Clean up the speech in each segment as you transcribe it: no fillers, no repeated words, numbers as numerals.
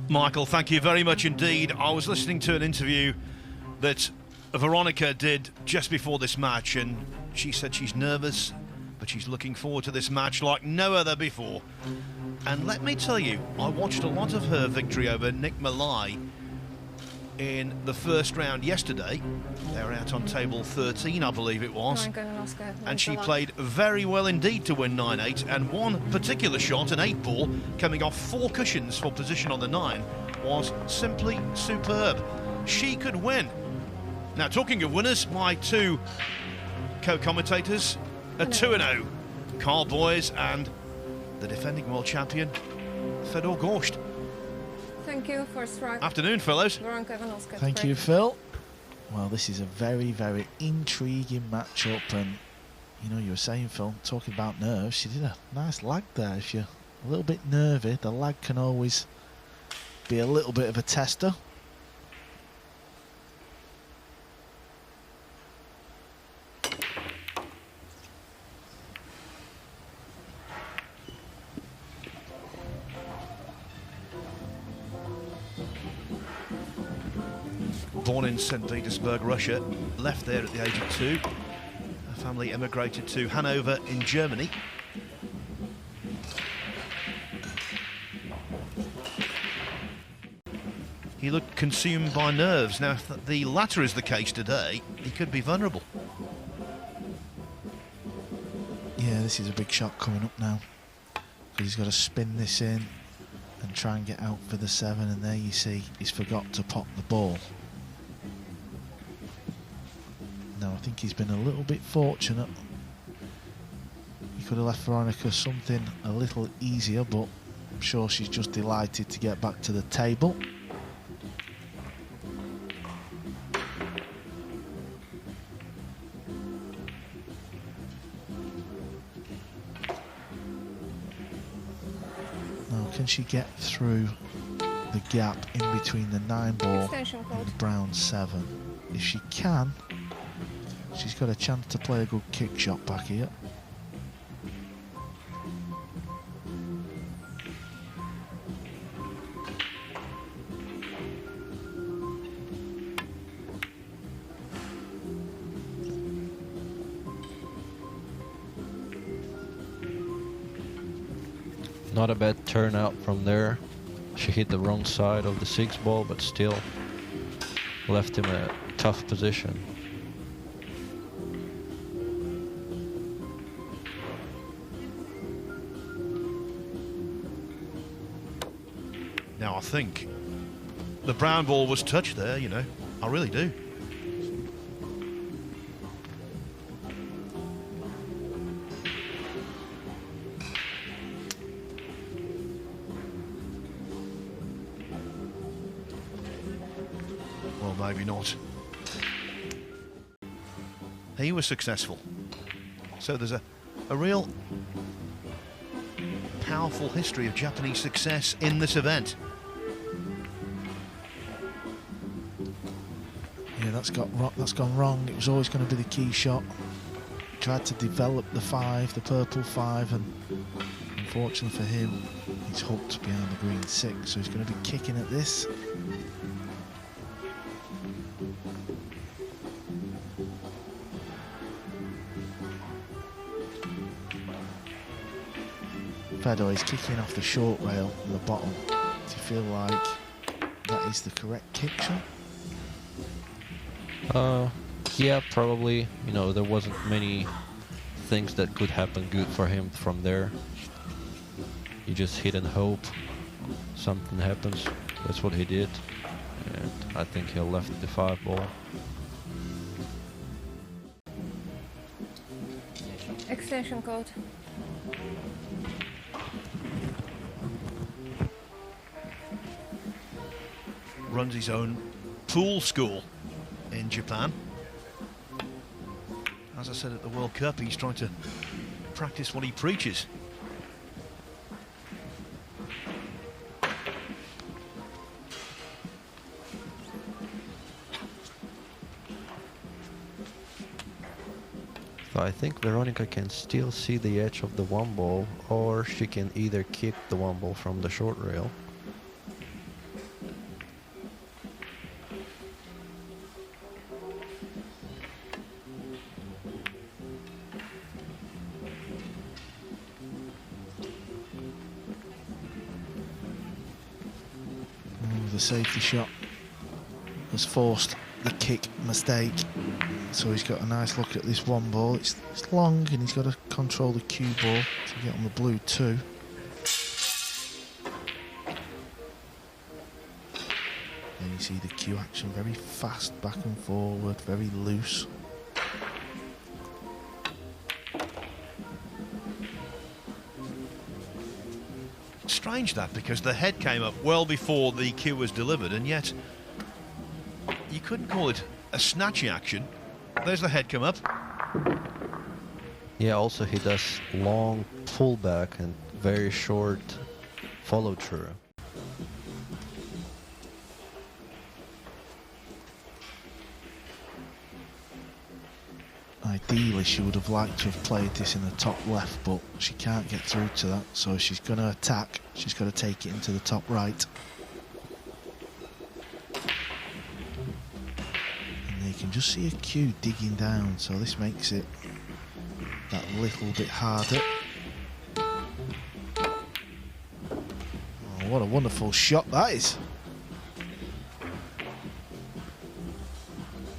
Michael, thank you very much indeed. I was listening to an interview that Veronika did just before this match, and she said she's nervous, but she's looking forward to this match like no other before. And let me tell you, I watched a lot of her victory over Nick Malai in the first round yesterday. They were out on table 13, I believe it was. And she played very well indeed to win 9-8, and one particular shot, an 8-ball, coming off 4 cushions for position on the 9, was simply superb. She could win. Now, talking of winners, my 2 co-commentators are 2-0. Carl Boyes and the defending world champion, Fedor Gorsht. Thank you for strike. Afternoon, fellows. Veronika Ivanovskaia. Thank you, Phil. Well, this is a very, very intriguing matchup, and you know, you were saying, Phil, talking about nerves, she did a nice lag there. If you're a little bit nervy, the lag can always be a little bit of a tester. Born in St. Petersburg, Russia, left there at the age of 2. Her family emigrated to Hanover in Germany. He looked consumed by nerves. Now, if the latter is the case today, he could be vulnerable. Yeah, this is a big shot coming up now. He's got to spin this in and try and get out for the 7, and there you see he's forgot to pop the ball. Now, I think he's been a little bit fortunate. He could have left Veronika something a little easier, but I'm sure she's just delighted to get back to the table. Now, can she get through the gap in between the 9-ball and the brown 7? If she can, she's got a chance to play a good kick shot back here. Not a bad turnout from there. She hit the wrong side of the 6-ball, but still left him a tough position. Now, I think the brown ball was touched there, you know. I really do. Well, maybe not. He was successful. So there's a real powerful history of Japanese success in this event. Yeah, that's gone wrong. It was always going to be the key shot. Tried to develop the 5, the purple 5, and unfortunately for him, he's hooked behind the green 6, so he's going to be kicking at this. Fedor is kicking off the short rail at the bottom. Do you feel like that is the correct kick shot? Yeah, probably. You know, there wasn't many things that could happen good for him from there. You just hit and hope something happens. That's what he did. And I think he left the 5-ball. Extension code. Runs his own pool school in Japan. As I said at the World Cup, he's trying to practice what he preaches. So I think Veronika can still see the edge of the 1-ball, or she can either kick the 1-ball from the short rail. the safety shot has forced the kick mistake. So he's got a nice look at this one ball. It's long and he's got to control the cue ball to get on the blue too. There you see the cue action, very fast back and forward, very loose. Strange that, because the head came up well before the cue was delivered, and yet you couldn't call it a snatchy action. There's the head come up. Yeah, also he does long pullback and very short follow through. Ideally she would have liked to have played this in the top left, but she can't get through to that, so if she's going to attack, she's got to take it into the top right. And you can just see a cue digging down, so this makes it that little bit harder. Oh, what a wonderful shot that is.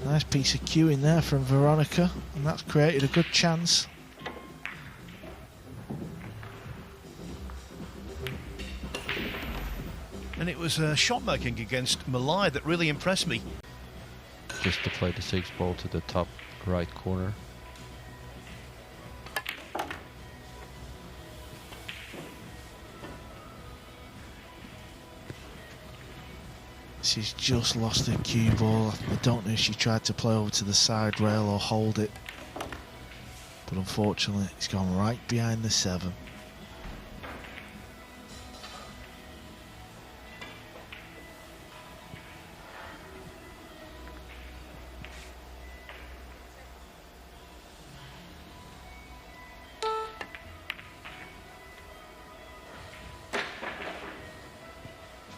Nice piece of cue in there from Veronika, and that's created a good chance. And it was shot making against Malai that really impressed me. Just to play the 6 ball to the top right corner. She's just lost her cue ball. I don't know if she tried to play over to the side rail or hold it, but unfortunately it's gone right behind the 7.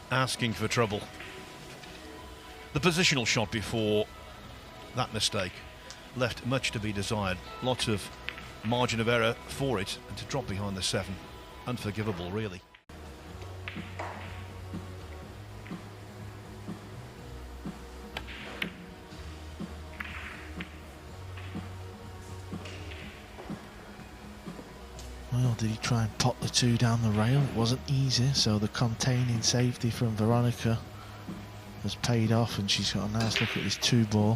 Asking for trouble. The positional shot before that mistake left much to be desired. Lots of margin of error for it, and to drop behind the 7, unforgivable really. Well, did he try and pop the 2 down the rail? It wasn't easy, so the containing safety from Veronika has paid off, and she's got a nice look at this 2 ball.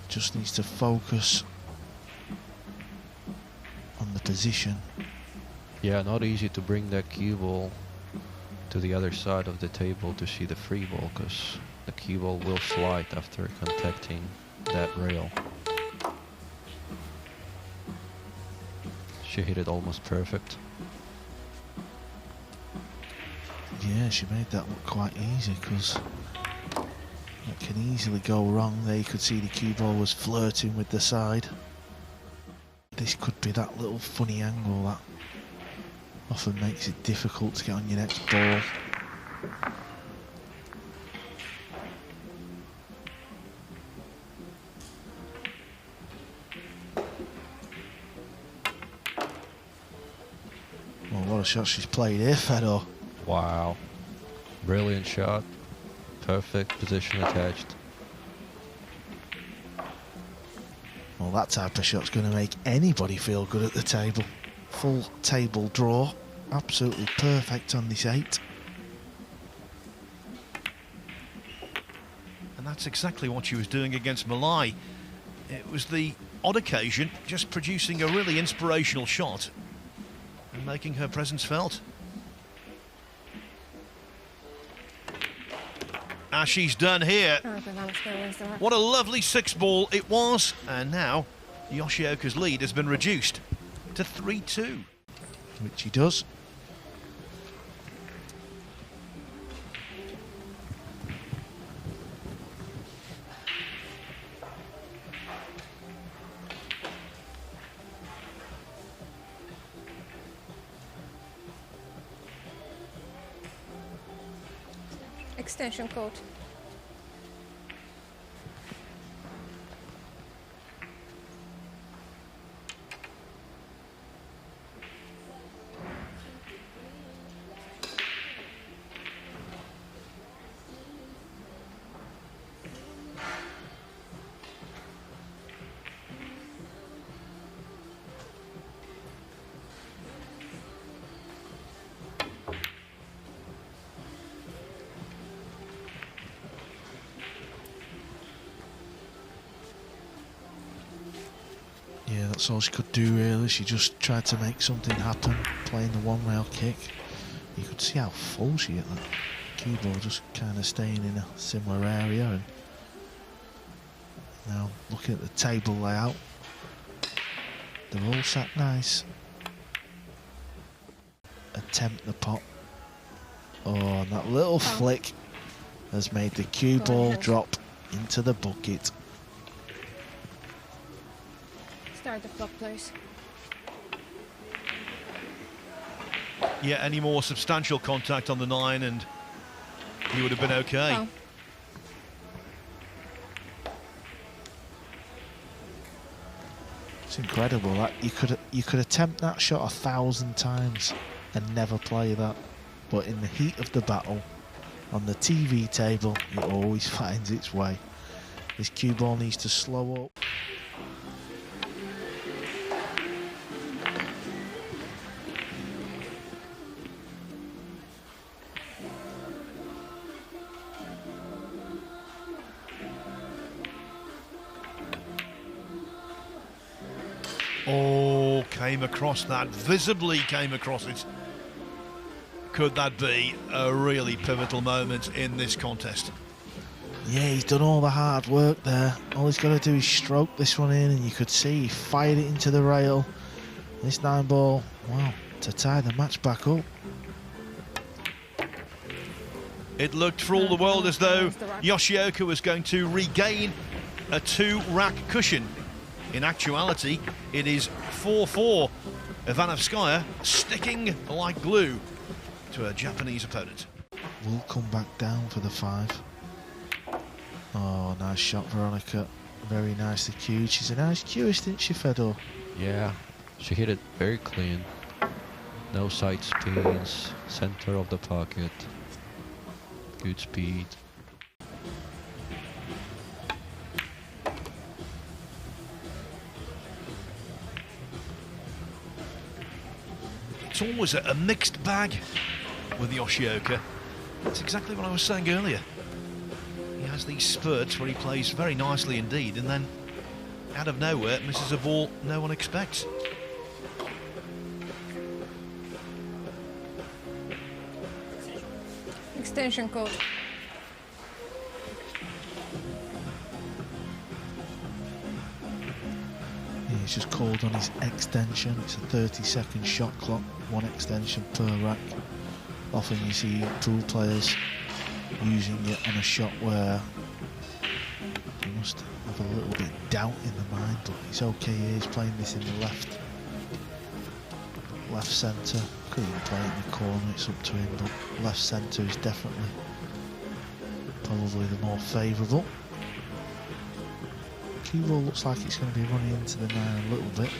Just needs to focus on the position. Yeah, not easy to bring that cue ball to the other side of the table to see the free ball, because the cue ball will slide after contacting that rail. She hit it almost perfect. Yeah, she made that look quite easy, because it can easily go wrong. There you could see the cue ball was flirting with the side. This could be that little funny angle that often makes it difficult to get on your next ball. Well, what a shot she's played here, Fedor. Wow. Brilliant shot. Perfect position attached. Well, that type of shot's going to make anybody feel good at the table. Full table draw. Absolutely perfect on this 8. And that's exactly what she was doing against Malai. It was the odd occasion, just producing a really inspirational shot and making her presence felt. As she's done here. What a lovely 6 ball it was. And now Yoshioka's lead has been reduced to 3-2. Which he does. Extension code. That's all she could do really. She just tried to make something happen, playing the one-rail kick. You could see how full she hit that cue ball, just kind of staying in a similar area. And now looking at the table layout, they're all sat nice. Attempt the pot. Oh, and that little flick has made the cue ball drop into the bucket. Start the clock, please. Yeah, any more substantial contact on the 9 and he would have been okay. Oh. It's incredible that you could attempt that shot 1,000 times and never play that, but in the heat of the battle on the TV table it always finds its way. This cue ball needs to slow up. Oh, came across that, visibly came across it. Could that be a really pivotal moment in this contest? Yeah, he's done all the hard work there. All he's got to do is stroke this one in, and you could see he fired it into the rail. This 9 ball, wow, to tie the match back up. It looked for all the world as though Yoshioka was going to regain a 2-rack cushion. In actuality, it is 4-4. Ivanovskaia sticking like glue to her Japanese opponent. Will come back down for the 5. Oh, nice shot, Veronika. Very nicely cued. She's a nice cueist, isn't she, Fedor? Yeah, she hit it very clean. No side spins, center of the pocket. Good speed. It's always a mixed bag with Yoshioka. That's exactly what I was saying earlier. He has these spurts where he plays very nicely indeed, and then out of nowhere misses a ball no one expects. Extension code. He's just called on his extension. It's a 30-second shot clock, 1 extension per rack. Often you see pool players using it on a shot where he must have a little bit of doubt in the mind, but he's okay here. He's playing this in the left centre. Could even play it in the corner, it's up to him, but left centre is definitely probably the more favourable. Cue ball looks like it's going to be running into the 9 a little bit.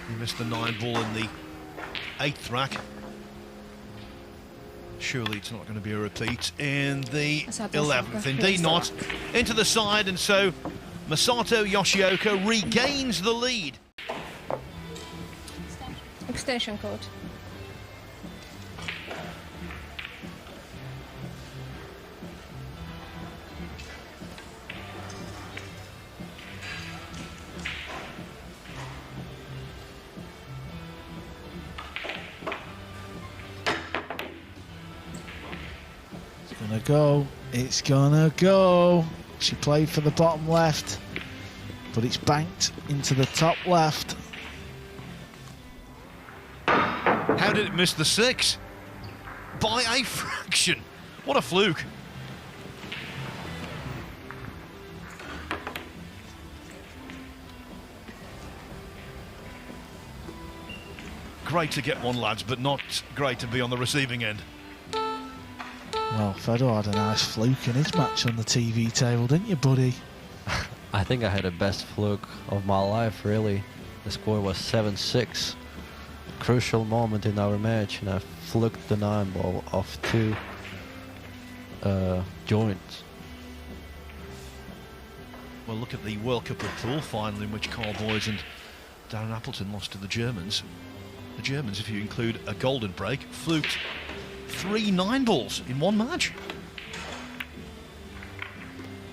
He missed the 9 ball in the 8th rack. Surely it's not going to be a repeat in the Masato 11th. Yoshioka. Indeed not. Into the side, and so Masato Yoshioka regains the lead. Extension code. Gonna go, it's gonna go. She played for the bottom left, but it's banked into the top left. How did it miss the 6? By a fraction. What a fluke. Great to get one, lads, but not great to be on the receiving end. Well, Fedor had a nice fluke in his match on the TV table, didn't you, buddy? I think I had the best fluke of my life, really. The score was 7-6. Crucial moment in our match, and I fluked the 9 ball off 2 joints. Well, look at the World Cup of Pool final in which Carl Boys and Darren Appleton lost to the Germans. The Germans, if you include a golden break, fluked 3 9-balls in one match.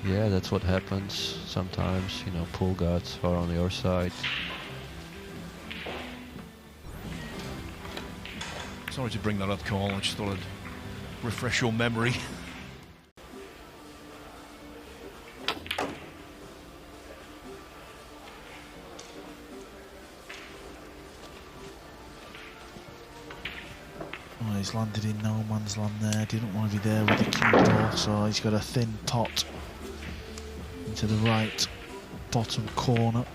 Yeah, that's what happens sometimes. You know, pool gods are on your side. Sorry to bring that up, Carl. I just thought I'd refresh your memory. Oh, he's landed in no man's land there. Didn't want to be there with the cue ball, so he's got a thin pot into the right bottom corner.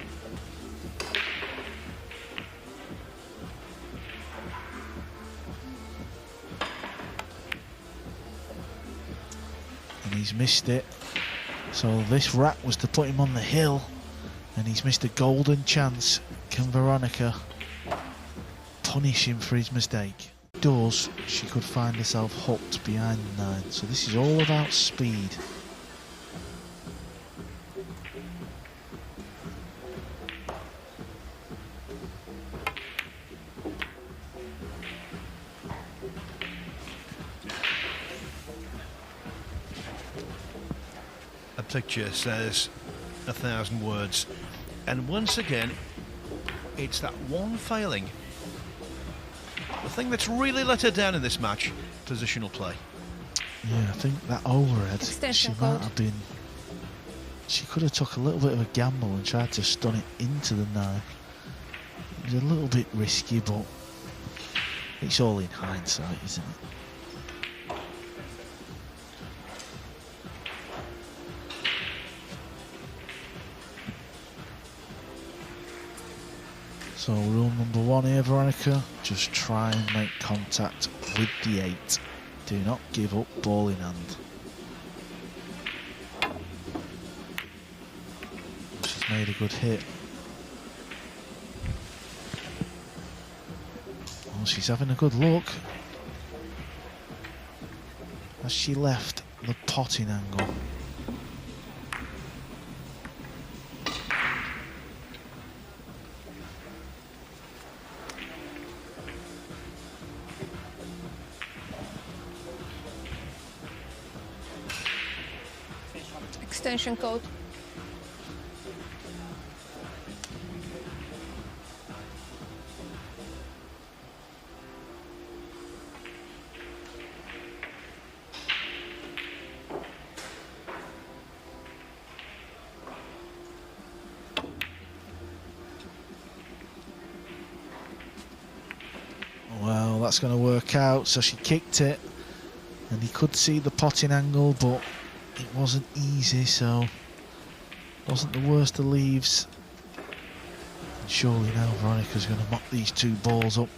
And he's missed it. So this rack was to put him on the hill, and he's missed a golden chance. Can Veronika punish him for his mistake? Does, she could find herself hooked behind the 9. So this is all about speed. A picture says 1,000 words, and once again it's that one failing, the thing that's really let her down in this match: positional play. Yeah, I think that overhead, Extension she might code. have been... She could have took a little bit of a gamble and tried to stun it into the 9. It was a little bit risky, but it's all in hindsight, isn't it? So rule number 1 here, Veronika, just try and make contact with the 8. Do not give up ball in hand. She's made a good hit. Oh, she's having a good look. Has she left the potting angle? Extension code. Well, that's going to work out. So she kicked it, and he could see the potting angle, but it wasn't easy, so wasn't the worst of leaves. And surely now Veronika's going to mop these 2 balls up.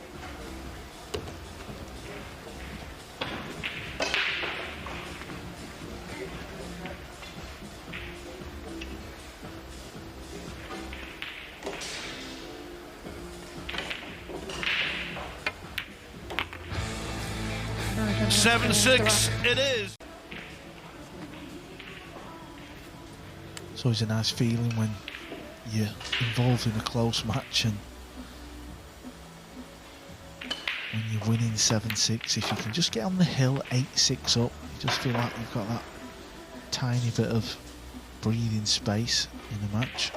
Veronika 7-6 it is. It's always a nice feeling when you're involved in a close match, and when you're winning 7-6, if you can just get on the hill 8-6 up, you just feel like you've got that tiny bit of breathing space in a match.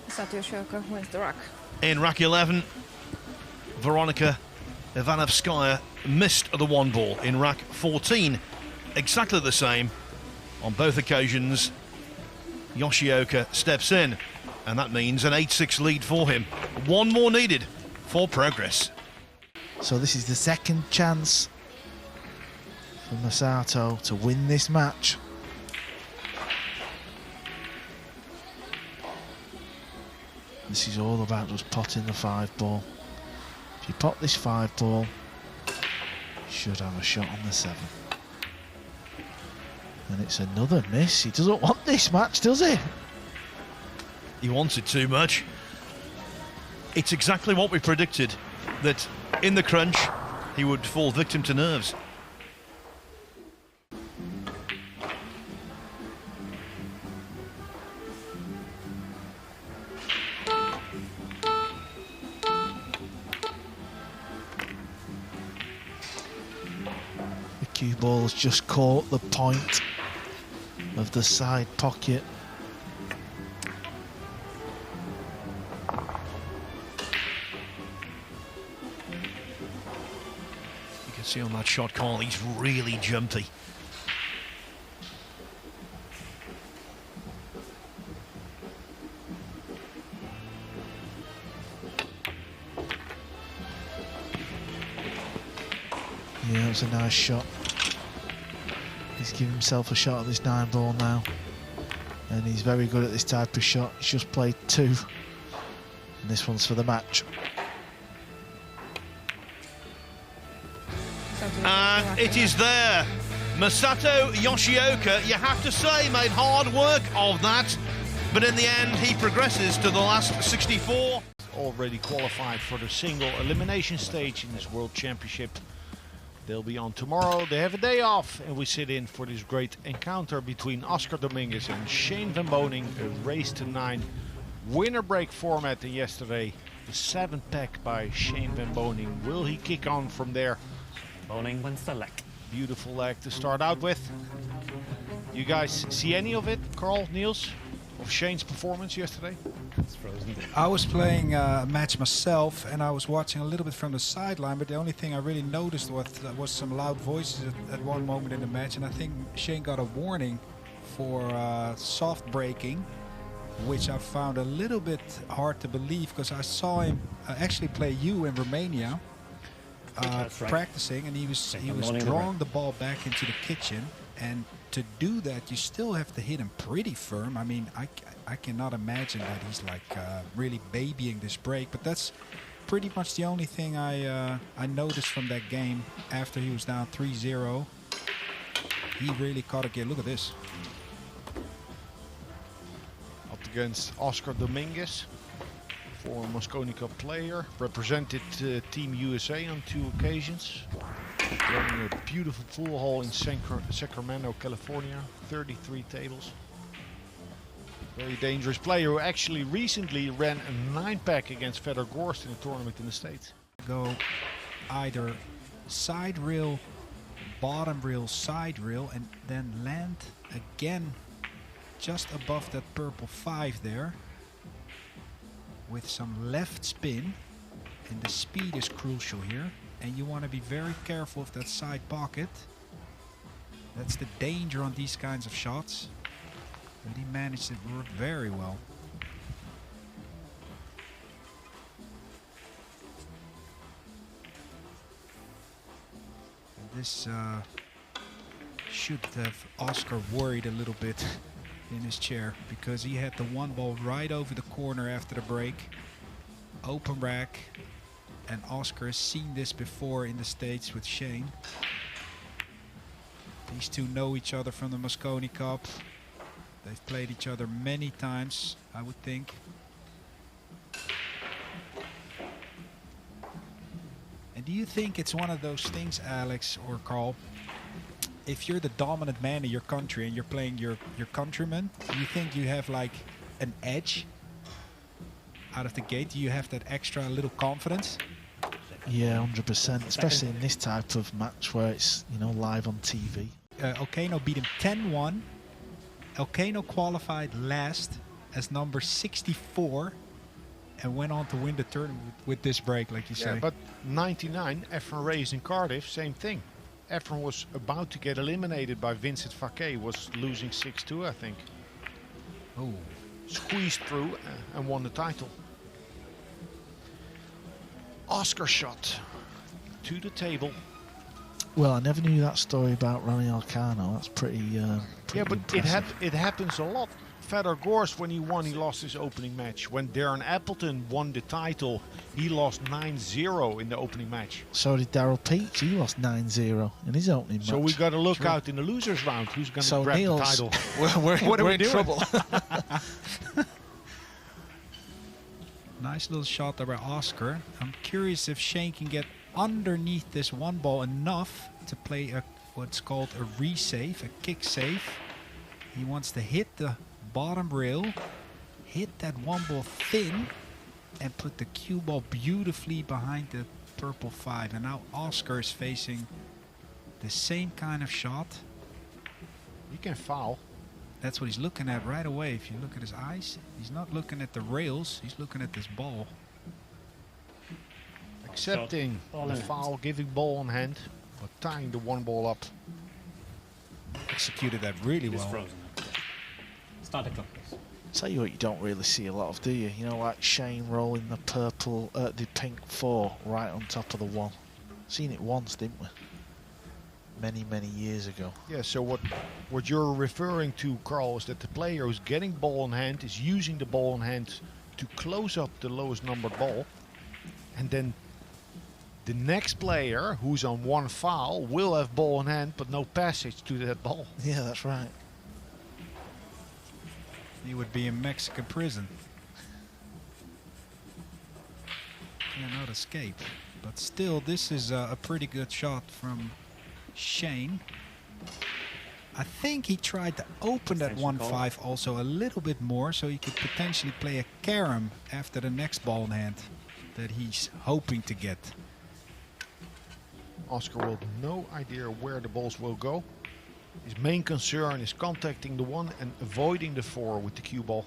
Masato Yoshioka wins the rack. In rack 11, Veronika Ivanovskaia missed the 1 ball. In rack 14, exactly the same. On both occasions, Yoshioka steps in, and that means an 8-6 lead for him. 1 more needed for progress. So this is the second chance for Masato to win this match. This is all about just potting the 5 ball. If you pot this 5 ball, you should have a shot on the 7. And it's another miss. He doesn't want this match, does he? He wants it too much. It's exactly what we predicted, that in the crunch he would fall victim to nerves. The cue ball's just caught the point of the side pocket. You can see on that shot call, he's really jumpy. Yeah, it was a nice shot. He's giving himself a shot at this 9 ball now. And he's very good at this type of shot. He's just played 2. And this one's for the match. And it is there. Masato Yoshioka, you have to say, made hard work of that. But in the end, he progresses to the last 64. Already qualified for the single elimination stage in this World Championship. They'll be on tomorrow. They have a day off, and we sit in for this great encounter between Oscar Dominguez and Shane van Boening. A race to 9 winner break format. And yesterday, the 7th pack by Shane van Boening. Will he kick on from there? Boening wins the leg. Beautiful leg to start out with. You guys see any of it, Carl, Niels, of Shane's performance yesterday? It's frozen. I was playing a match myself, and I was watching a little bit from the sideline, but the only thing I really noticed was some loud voices at one moment in the match, and I think Shane got a warning for soft braking, which I found a little bit hard to believe, because I saw him actually play you in Romania That's right. practicing, and he was morning, drawing the ball back into the kitchen, and to do that you still have to hit him pretty firm. I mean, I cannot imagine that he's like really babying this break, but that's pretty much the only thing I noticed from that game. After he was down 3-0, he really caught a gear. Look at this. Up against Oscar Dominguez, former Mosconi Cup player, represented Team USA on 2 occasions. Running a beautiful pool hall in Sacramento, California, 33 tables. Very dangerous player who actually recently ran a 9-pack against Fedor Gorst in a tournament in the States. Go either side rail, bottom rail, side rail, and then land again just above that purple 5 there with some left spin, and the speed is crucial here, and you want to be very careful of that side pocket. That's the danger on these kinds of shots, but he managed it very well. This should have Oscar worried a little bit in his chair, because he had the 1 ball right over the corner after the break. Open rack, and Oscar has seen this before in the States with Shane. These two know each other from the Mosconi Cup. They've played each other many times, I would think. And do you think it's one of those things, Alex or Carl, if you're the dominant man in your country and you're playing your countrymen, do you think you have like an edge out of the gate? Do you have that extra little confidence? Yeah, 100%, especially in this type of match where it's, you know, live on TV. Elcano beat him 10-1. Elcano qualified last as number 64 and went on to win the tournament with this break, like you say. But 99, Efren Reyes in Cardiff, same thing. Efren was about to get eliminated by Vincent Fake, was losing 6-2, I think. Oh, Squeezed through and won the title. Oscar shot to the table. Well, I never knew that story about Ronnie Elcano. That's pretty Yeah, but impressive. it happens a lot. Fedor Gorst, when he won, he lost his opening match. When Darren Appleton won the title, he lost 9-0 in the opening match. So did Daryl Peach. He lost 9-0 in his opening match. So we got to look True. out in the losers round who's going to So grab Niels, the title. we're What are we're we in doing? trouble. Nice little shot there by Oscar. I'm curious if Shane can get underneath this one ball enough to play a what's called a resave, a kick save. He wants to hit the bottom rail, hit that one ball thin, and put the cue ball beautifully behind the purple 5. And now Oscar is facing the same kind of shot. You can foul. That's what he's looking at right away. If you look at his eyes, he's not looking at the rails, he's looking at this ball. Accepting Ball the in hand. foul, giving ball on hand, but tying the one ball up. Executed that really It's well. frozen. Start the clock, please. Tell you what, you don't really see a lot of, do you? You know, like Shane rolling the the pink 4 right on top of the 1. Seen it once, didn't we? Many, many years ago. Yeah, so what you're referring to, Carl, is that the player who's getting ball in hand is using the ball in hand to close up the lowest numbered ball. And then the next player who's on one foul will have ball in hand but no passage to that ball. Yeah, that's right. He would be in Mexican prison. Cannot escape. But still, this is a pretty good shot from Shane. I think he tried to open that Extension call. 1-5 also a little bit more so he could potentially play a carom after the next ball in hand that he's hoping to get. Oscar will have no idea where the balls will go. His main concern is contacting the 1 and avoiding the 4 with the cue ball.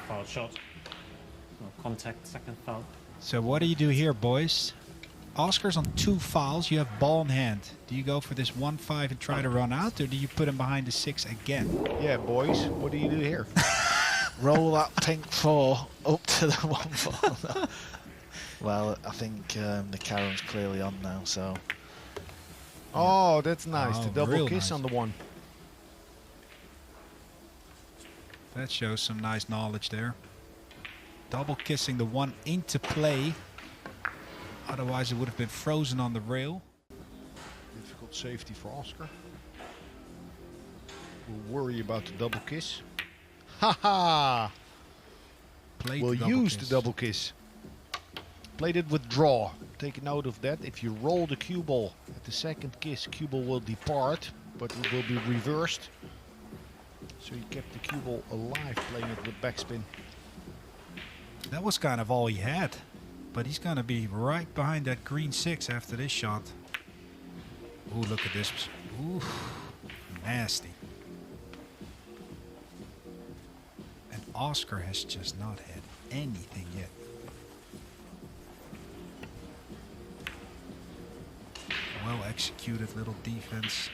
Foul shot. No contact, second foul. So what do you do here, boys? Oscar's on 2 fouls. You have ball in hand. Do you go for this 1-5 and try to run out, or do you put him behind the 6 again? Yeah, boys, what do you do here? Roll that pink 4 up to the 1-4. Well, I think the carom's clearly on now, so... Oh, that's nice. Oh, The double real kiss nice. on the 1. That shows some nice knowledge there. Double kissing the 1 into play. Otherwise, it would have been frozen on the rail. Difficult safety for Oscar. We'll worry about the double kiss. Haha! Played We'll the double use kiss. the double kiss. Played it with draw. Take note of that. If you roll the cue ball at the second kiss, cue ball will depart, but it will be reversed. So he kept the cue ball alive, playing it with backspin. That was kind of all he had. But he's going to be right behind that green 6 after this shot. Ooh, look at this. Ooh, nasty. And Oscar has just not had anything yet. Well executed little defense.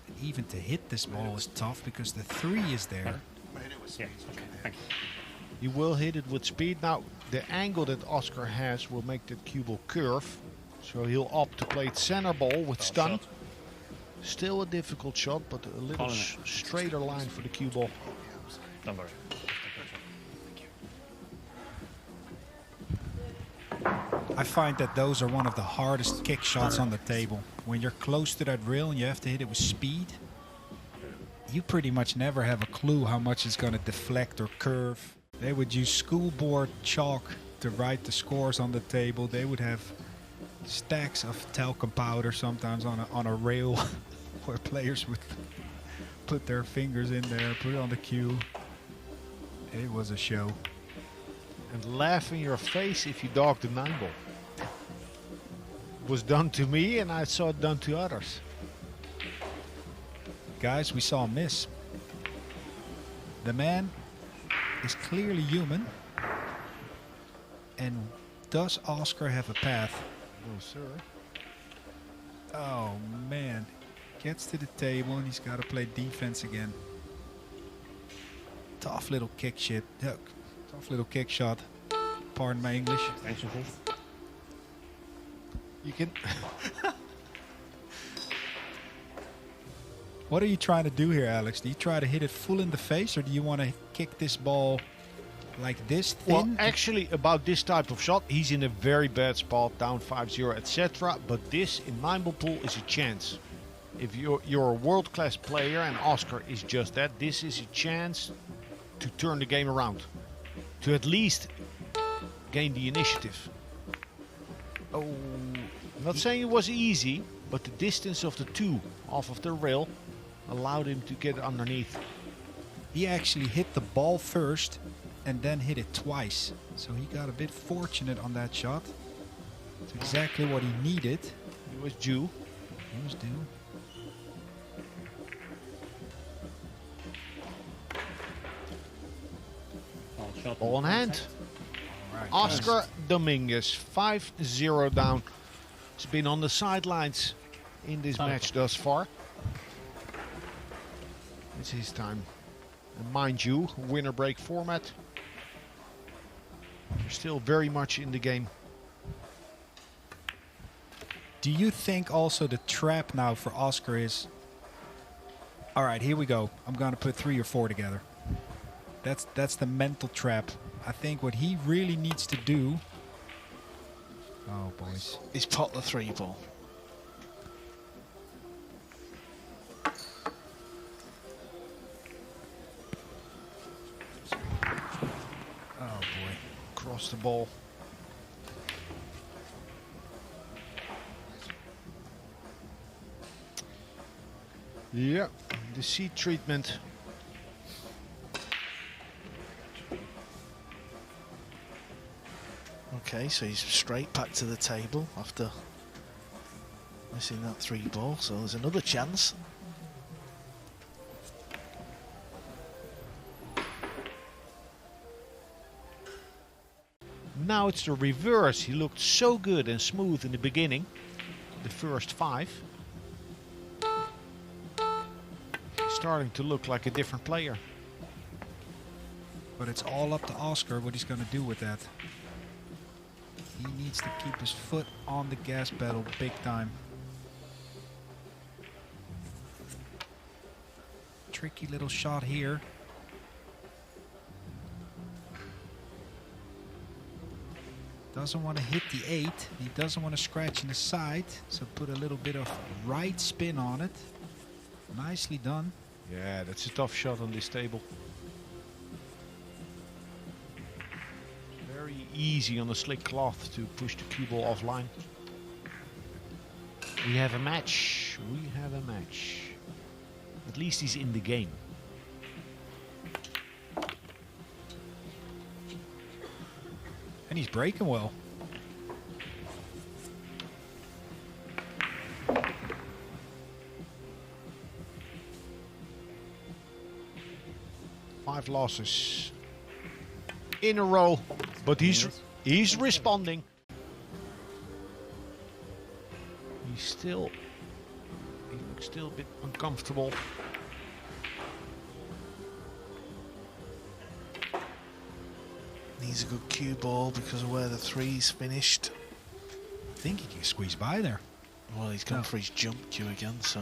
And even to hit this ball is tough because the 3 is there. Yeah, okay, thank you. You will hit it with speed. Now, the angle that Oscar has will make that cue ball curve. So he'll opt to play it center ball with stun. Shot. Still a difficult shot, but a little Calling it. straighter line for the cue ball. Don't worry. I find that those are one of the hardest kick shots on the table. When you're close to that rail and you have to hit it with speed, you pretty much never have a clue how much it's going to deflect or curve. They would use school board chalk to write the scores on the table. They would have stacks of talcum powder sometimes on a rail where players would put their fingers in there, put it on the cue. It was a show. And laugh in your face if you dog the 9 ball. It was done to me and I saw it done to others. Guys, we saw a miss. The man is clearly human. And does Oscar have a path? No, sir. Oh, man. Gets to the table and he's got to play defense again. Tough little kick shit. Tough little kick shot. Pardon my English. Extension, please. You can... What are you trying to do here, Alex? Do you try to hit it full in the face, or do you want to kick this ball like this thin? Well, actually, about this type of shot, he's in a very bad spot, down 5-0, etc. But this, in 9-ball pool, is a chance. If you're a world-class player, and Oscar is just that, this is a chance to turn the game around, to at least gain the initiative. Oh, I'm not saying it was easy, but the distance of the two off of the rail allowed him to get underneath. He actually hit the ball first and then hit it twice. So he got a bit fortunate on that shot. It's exactly what he needed. He was due. He was due. Shot Ball in hand. All right, Oscar Dominguez, 5-0 down. He's been on the sidelines in this match thus far. It's his time. And mind you, winner break format. They're still very much in the game. Do you think also the trap now for Oscar is, all right, here we go. I'm going to put 3 or 4 together. That's the mental trap. I think what he really needs to do. Oh, boys. He's pot the 3 ball. Oh, boy. Cross the ball. Yeah, the seat treatment. Okay, so he's straight back to the table after missing that 3 ball. So there's another chance. Now it's the reverse. He looked so good and smooth in the beginning, the first 5. He's starting to look like a different player. But it's all up to Oscar what he's going to do with that. He needs to keep his foot on the gas pedal big time. Tricky little shot here. Doesn't want to hit the 8. He doesn't want to scratch in the side. So put a little bit of right spin on it. Nicely done. Yeah, that's a tough shot on this table. Very easy on the slick cloth to push the cue ball offline. We have a match. We have a match. At least he's in the game. And he's breaking well. Five losses in a row, but he's responding. He looks still a bit uncomfortable. Needs a good cue ball because of where the 3's finished. I think he can squeeze by there. Well, he's gone for his jump cue again, so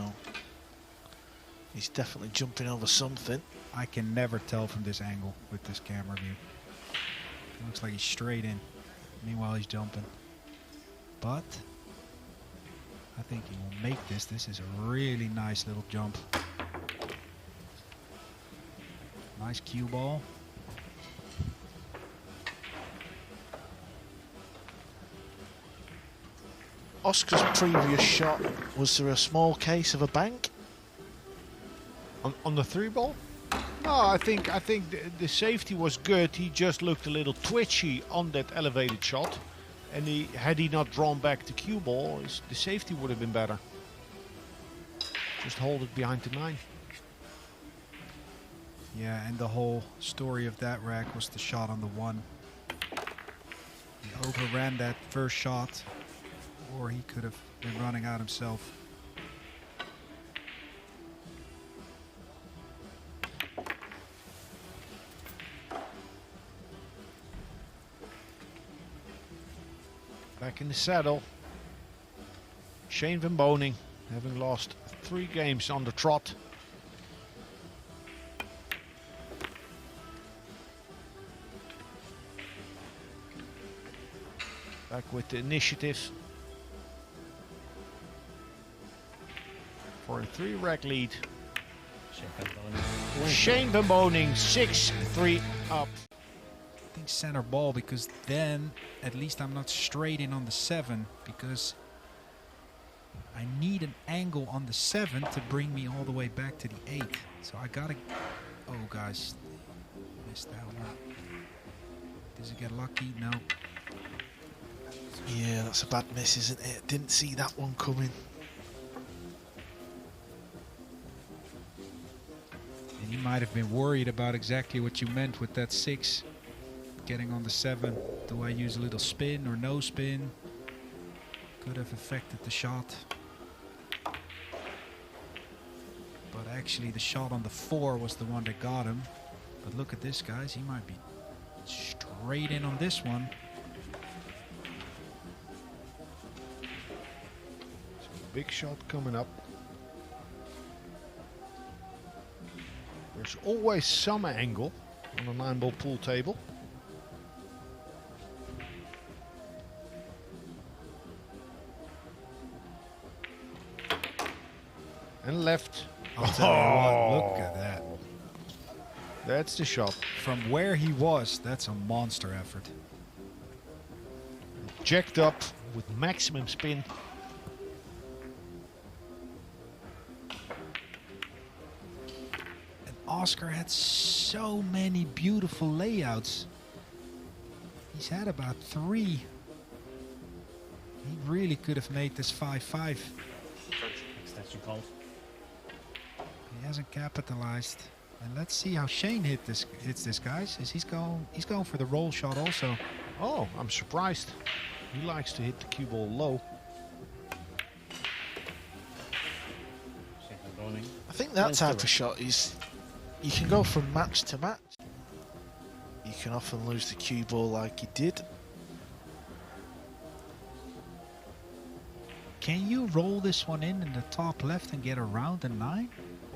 he's definitely jumping over something. I can never tell from this angle with this camera view. It looks like he's straight in. Meanwhile, he's jumping. But I think he will make this. This is a really nice little jump. Nice cue ball. Oscar's previous shot, was there a small case of a bank? On the 3 ball? No, I think the safety was good. He just looked a little twitchy on that elevated shot. And had he not drawn back the cue ball, the safety would have been better. Just hold it behind the 9. Yeah, and the whole story of that rack was the shot on the 1. He overran that first shot, or he could have been running out himself. Back in the saddle. Shane van Boening, having lost 3 games on the trot. Back with the initiative. For a 3 rack lead. Shane Van Boening 6-3 up. I think center ball, because then at least I'm not straight in on the 7, because I need an angle on the 7 to bring me all the way back to the 8. So I gotta... Oh, guys. Missed that one. Does it get lucky? No. Yeah, that's a bad miss, isn't it? Didn't see that one coming. And you might have been worried about exactly what you meant with that 6. Getting on the 7. Do I use a little spin or no spin? Could have affected the shot. But actually the shot on the 4 was the one that got him. But look at this, guys. He might be straight in on this one. Big shot coming up. There's always some angle on a 9-ball pool table. And left. I'll tell you what, look at that. That's the shot. From where he was, that's a monster effort. Jacked up with maximum spin. And Oscar had so many beautiful layouts. He's had about 3. He really could have made this 5-5. Extension called. He hasn't capitalized. And let's see how Shane hits this, guys. He's going for the roll shot also. Oh, I'm surprised. He likes to hit the cue ball low. I think that type of shot is, you can go from match to match. You can often lose the cue ball like he did. Can you roll this one in the top left and get around the 9?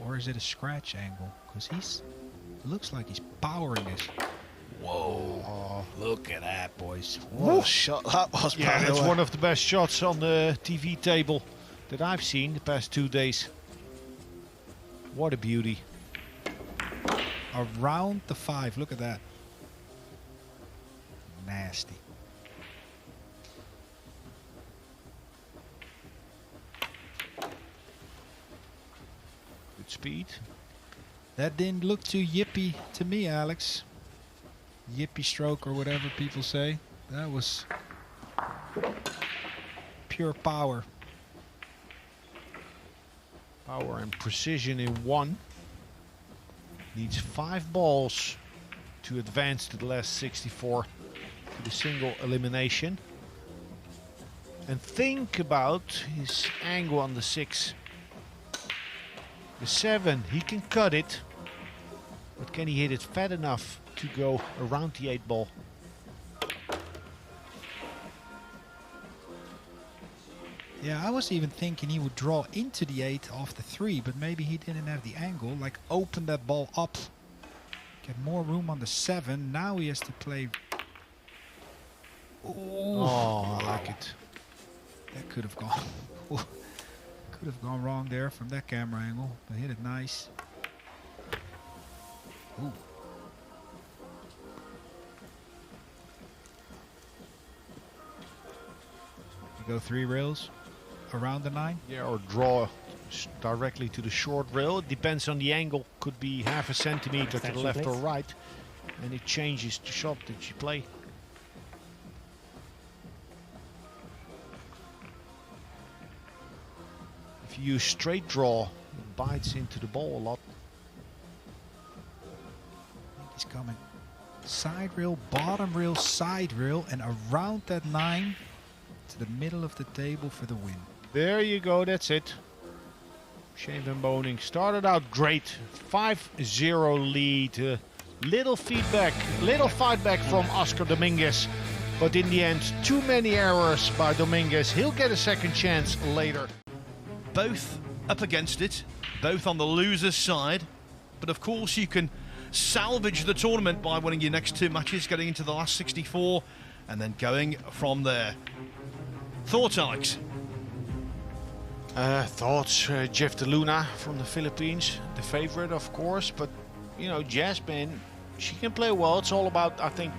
Or is it a scratch angle? Because looks like he's powering this. Whoa. Look at that, boys. What a shot that was, Yeah, by the that's way. one of the best shots on the TV table that I've seen the past 2 days. What a beauty. Around the 5. Look at that. Nasty. Good speed. That didn't look too yippy to me, Alex. Yippy stroke or whatever people say. That was pure power. Power and precision in 1. Needs 5 balls to advance to the last 64 to the single elimination. And think about his angle on the 6. The 7, he can cut it, but can he hit it fat enough to go around the 8 ball? Yeah, I was even thinking he would draw into the 8 off the 3, but maybe he didn't have the angle. Like, open that ball up. Get more room on the 7. Now he has to play... Oh, I like it. That could have gone... could have gone wrong there from that camera angle, but hit it nice. Ooh. You go 3 rails around the 9. Yeah, or draw directly to the short rail. It depends on the angle. Could be half a centimeter to the left or right, and it changes the shot that you play. If you use straight draw, it bites into the ball a lot. I think he's coming. Side rail, bottom rail, side rail, and around that 9 to the middle of the table for the win. There you go, that's it. Shane Van Boening started out great. 5-0 lead. Little feedback, little fight back from Oscar Dominguez. But in the end, too many errors by Dominguez. He'll get a second chance later. Both up against it, both on the loser's side. But of course you can salvage the tournament by winning your next 2 matches, getting into the last 64, and then going from there. Thoughts, Alex? Thoughts, Jeff De Luna from the Philippines, the favorite of course, but you know, Jasmin, she can play well. It's all about, I think,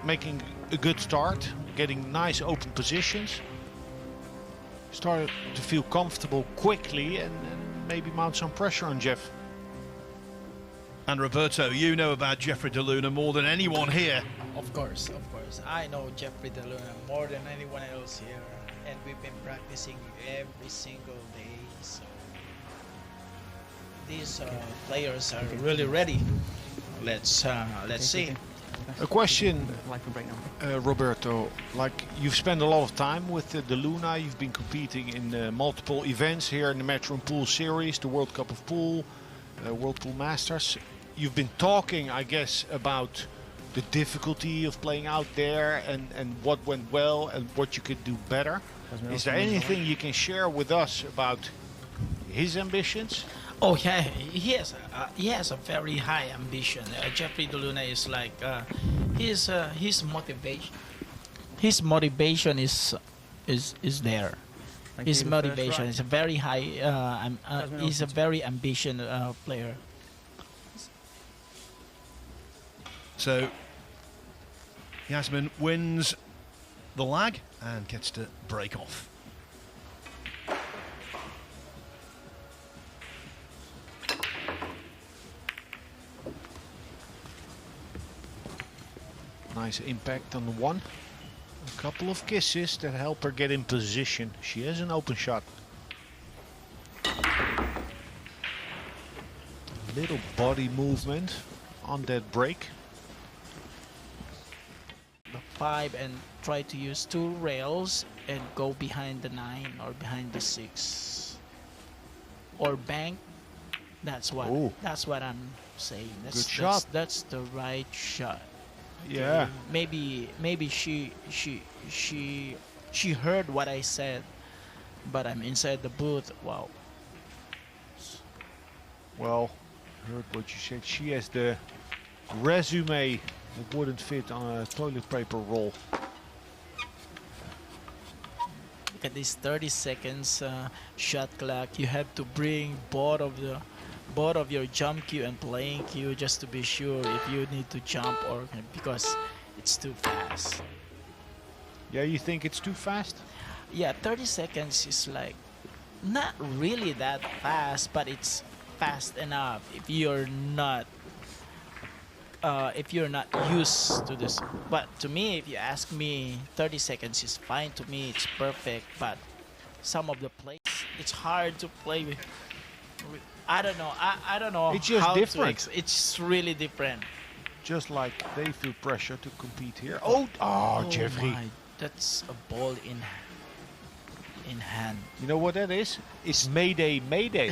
making a good start, getting nice open positions, start to feel comfortable quickly, and maybe mount some pressure on Jeff. And Roberto, you know about Jeffrey De Luna more than anyone here. Of course. I know Jeffrey De Luna more than anyone else here, and we've been practicing every single day. So these players are really ready. Let's see. A question, Like for breakdown. Roberto. Like, you've spent a lot of time with De Luna. You've been competing in multiple events here in the Matchroom Pool Series, the World Cup of Pool, World Pool Masters. You've been talking, I guess, about the difficulty of playing out there and what went well and what you could do better. Is there anything you can share with us about his ambitions? Oh yeah, he has a very high ambition. Jeffrey De Luna is like his motivation is there. His motivation is a very high. He's a very ambitious player. So Jasmin wins the lag and gets to break off. Nice impact on the one. A couple of kisses that help her get in position. She has an open shot. Little body movement on that break. The 5 and try to use 2 rails and go behind the 9 or behind the 6 or bank. That's what I'm saying. Good shot. That's the right shot. Yeah. Maybe she heard what I said, but I'm inside the booth. Wow. Well, heard what you said. She has the resume that wouldn't fit on a toilet paper roll. Look at this 30 seconds shot clock. You have to bring both of your jump cue and playing cue just to be sure if you need to jump or because it's too fast. Yeah, you think it's too fast? Yeah, 30 seconds is like not really that fast, but it's fast enough if you're not used to this. But to me, if you ask me, 30 seconds is fine. To me, it's perfect. But some of the plays, it's hard to play with. I don't know. I don't know. It's just how different. It's really different. Just like they feel pressure to compete here. Oh, Jeffrey. My, that's a ball in hand. You know what that is? It's Mayday, Mayday.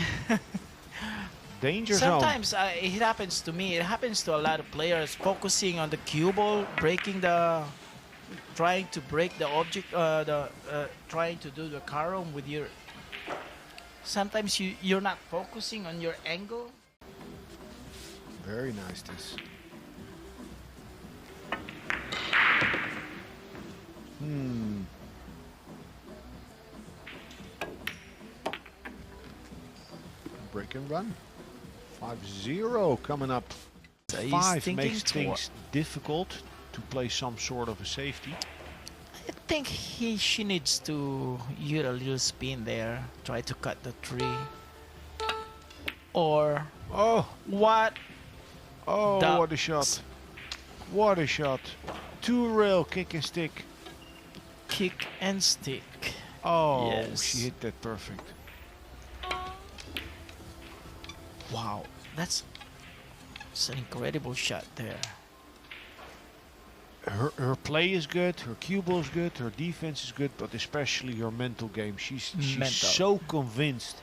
Danger zone. Sometimes it happens to me. It happens to a lot of players focusing on the cue ball, trying to break the object, trying to do the carom with your. Sometimes you're not focusing on your angle. Very nice this. Break and run. 5-0 coming up. He's 5 makes things difficult to play some sort of a safety. I think she needs to use a little spin there, try to cut the tree. Or what? Oh, The- what a shot. What a shot. 2 rail kick and stick. Kick and stick. Oh, Yes. she hit that perfect. Wow, that's an incredible shot there. Her play is good, her cue ball is good, her defense is good, but especially her mental game. She's Mental. so convinced.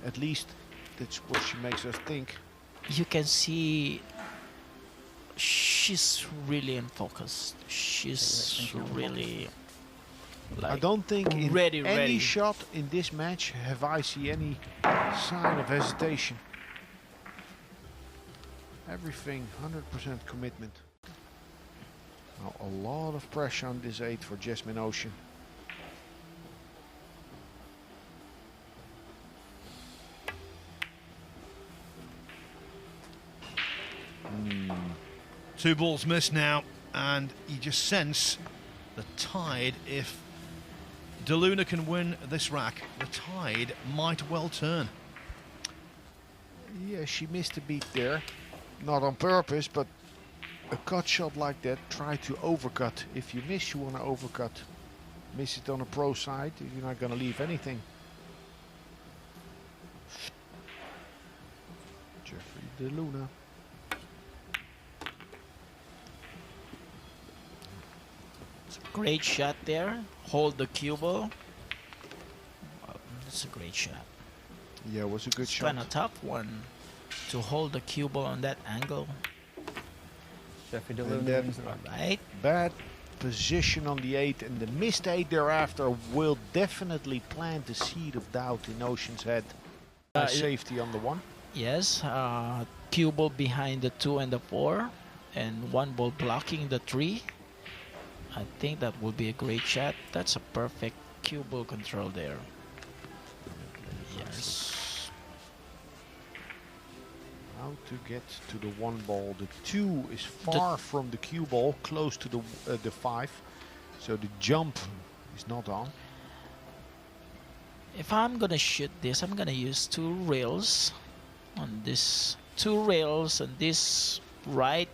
At least that's what she makes us think. You can see she's really in focus. She's really like I don't think in ready, any ready. shot in this match have I seen any sign of hesitation. Everything 100% commitment. Now a lot of pressure on this 8 for Jasmin Ouschan. 2 balls missed now, and you just sense the tide. If De Luna can win this rack, the tide might well turn. Yeah, she missed a beat there. Not on purpose, but a cut shot like that, try to overcut. If you miss, you want to overcut. Miss it on a pro side, you're not going to leave anything. Jeffrey De Luna. It's a great shot there. Hold the cue ball. Wow, that's a great shot. Yeah, it was a good It's shot. kind of tough one to hold the cue ball on that angle. Jeffrey De And Luna then- wins the rack. Right? Bad position on the 8, and the missed 8 thereafter will definitely plant the seed of doubt in Ouschan's head. Safety on the 1. Yes. Cue ball behind the 2 and the 4, and 1 ball blocking the 3. I think that would be a great shot. That's a perfect cue ball control there. Yes. How to get to the 1 ball. The 2 is far from the cue ball, close to the 5. So the jump is not on. If I'm gonna shoot this, I'm gonna use 2 rails on this. 2 rails on this right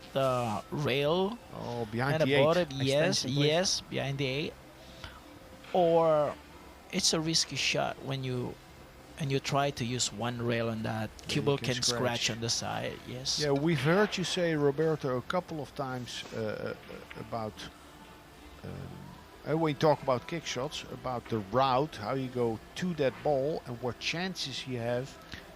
rail Oh, behind and the the 8. bottom. Yes, Extension, please. yes, behind the 8. Or it's a risky shot when you try to use 1 rail on that. Cue you ball can can scratch. scratch on the side. Yes. Yeah, we've heard you say, Roberto, a couple of times about when you talk about kick shots, about the route, how you go to that ball and what chances you have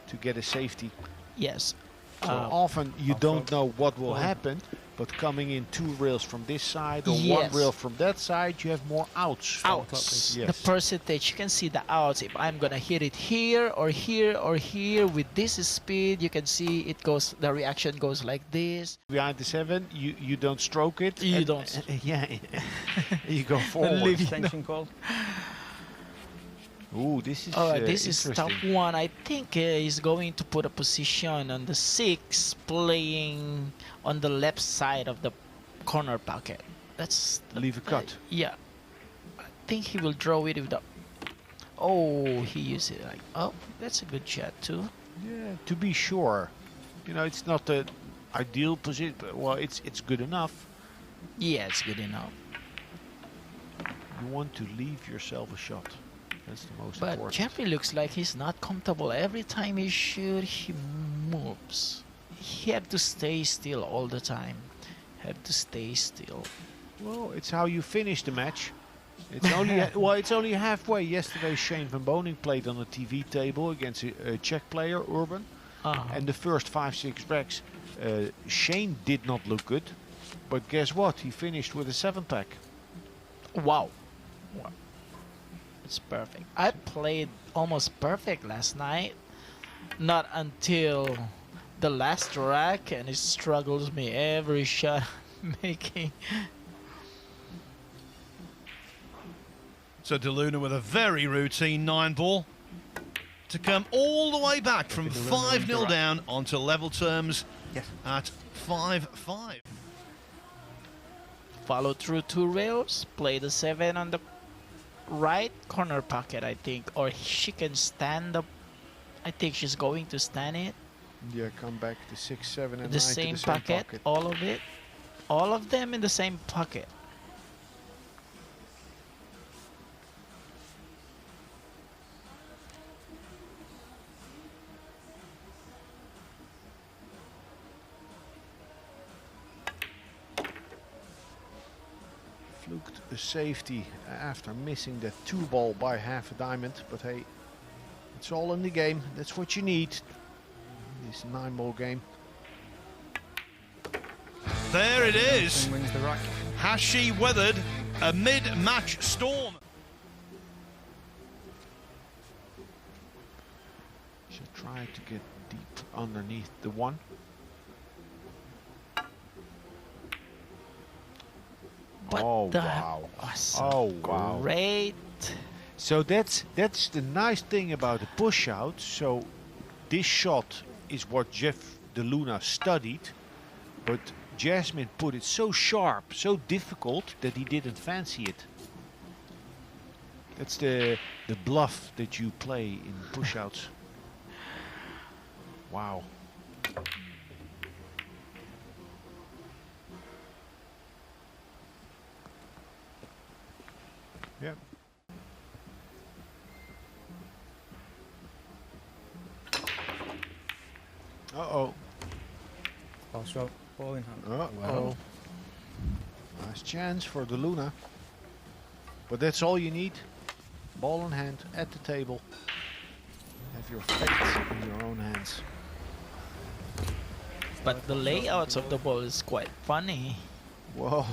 to get a safety. Yes. So often you don't know what will happen, but coming in 2 rails from this side or 1 Yes. rail from that side, you have more outs. Outs. Yes. The percentage, you can see the outs. If I'm gonna hit it here or here or here with this speed, you can see it goes. The reaction goes like this. Behind the 7, you don't stroke it. You and- don't. Yeah, you go forward. Extension called. Ooh, this is This is tough interesting. one. I think he's going to put a position on the 6, playing on the left side of the corner pocket. That's Leave a cut. yeah. I think he will draw it with the. Oh, he used it like. Oh, that's a good shot too. Yeah, to be sure. You know, it's not the ideal position, but well, it's good enough. Yeah, it's good enough. You want to leave yourself a shot. That's the most But important. Jeffrey looks like he's not comfortable. Every time he shoots, he moves. He have to stay still all the time. Have to stay still. Well, it's how you finish the match. It's only it's only halfway. Yesterday, Shane van Boening played on a TV table against a Czech player, Urban, and the first 5-6 racks, Shane did not look good, but guess what? He finished with a 7-pack. Wow. Wow. It's perfect. I played almost perfect last night. Not until the last rack, and it struggles me every shot making. So De Luna with a very routine 9 ball to come all the way back from 5-0 down onto level terms at 5-5. Follow through 2 rails, play the 7 on the right corner pocket, I think, or she can stand up. I think she's going to stand it. Yeah, come back to 6, 7, and 9 The to same the same pocket, all of it, all of them in the same pocket. Fluked a safety after missing that 2 ball by half a diamond, but hey, it's all in the game. That's what you need. This 9 ball game. There it is. And wins the rack. Has she weathered a mid-match storm? Should try to get deep underneath the 1. But Oh, the wow. awesome. Oh, wow. Great. So that's the nice thing about the push out. So this shot is what Jeff De Luna studied, but Jasmin put it so sharp, so difficult that he didn't fancy it. That's the bluff that you play in push-outs. Wow. Yeah. Uh-oh. Last row, ball in hand. Uh-oh. Nice chance for the Luna. But that's all you need. Ball in hand, at the table. Have your fate in your own hands. But the layouts of the ball is quite funny. Whoa,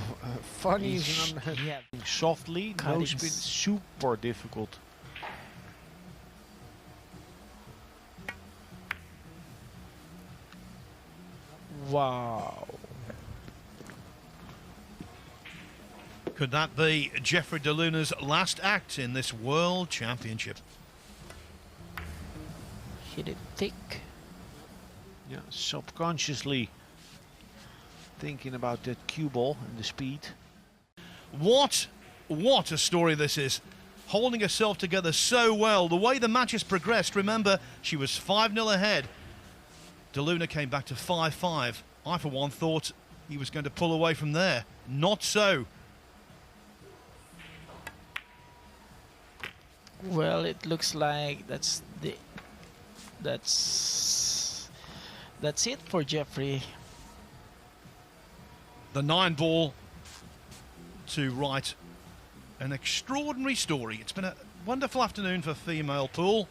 funny is an Yeah. softly, no Cutting spin, super difficult. Wow. Could that be Jeffrey De Luna's last act in this World Championship? Hit it thick. Yeah, subconsciously thinking about that cue ball and the speed. What a story this is. Holding herself together so well. The way the match has progressed, remember, she was 5-0 ahead. De Luna came back to 5-5. I, for one, thought he was going to pull away from there. Not so. Well, it looks like that's it for Jeffrey. The 9-ball to write an extraordinary story. It's been a wonderful afternoon for female pool.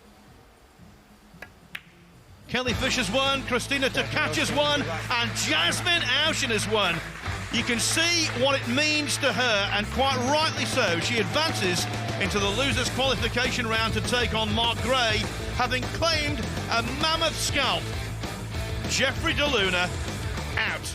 Kelly Fisher's won, Christina Tkach has won, and Jasmin Ouschan has won. You can see what it means to her, and quite rightly so. She advances into the losers qualification round to take on Mark Gray, having claimed a mammoth scalp. Jeffrey De Luna out.